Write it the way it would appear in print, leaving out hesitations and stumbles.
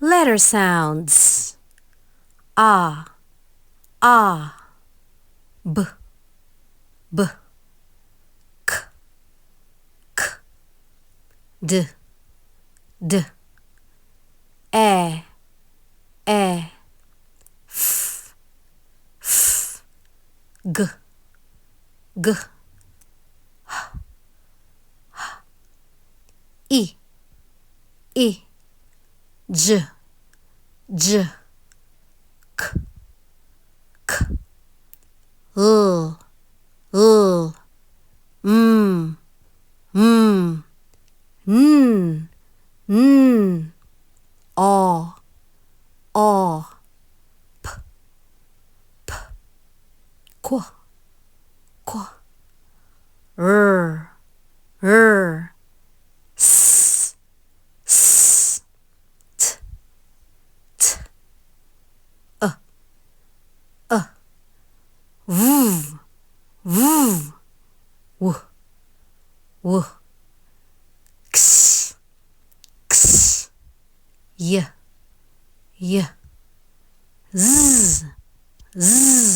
Letter sounds. Ah, ah, b, b, k, k, d, d, e, f, f, g, g, I, j, j, k, k, l, l, m, m, n, n, o, qu, qu, r, r, s, s, t, t, v, v, w, w, x, x, y, y, z, z.